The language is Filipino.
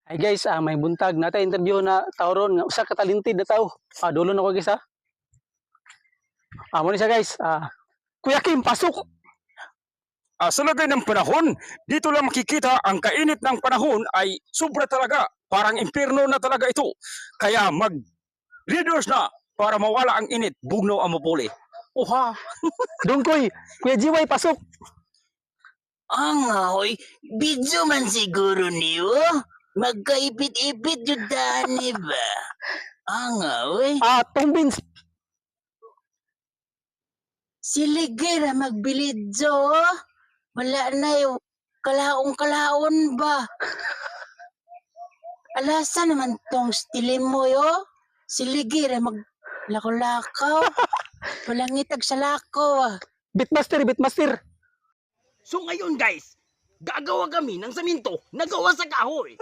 Ay guys, may buntag nata interview na tao ron nga usa ka talented na tao. Dulo na ko guys ha. Mo ni siya guys. Kuya Kim, pasok. Sa lagay ng panahon, dito lang makikita ang kainit ng panahon ay sobra talaga. Parang impyerno na talaga ito. Kaya mag-readers na para mawala ang init. Bugnaw ang mapuli. Oha! Dungkoy, Kuya Jiway, pasok. Hoy, video man siguro niyo. Magkaipit-ipit yun dani ba? Hoy. Tombins. Siligera magbilidyo. Wala na yung kalaong-kalaon ba? Alasa naman tong stilim mo yo. Siligera maglakaw-lakaw. Walang ngitag sa lakaw Bitmaster. So ngayon guys, gagawa kami ng saminto na gawa sa kahoy.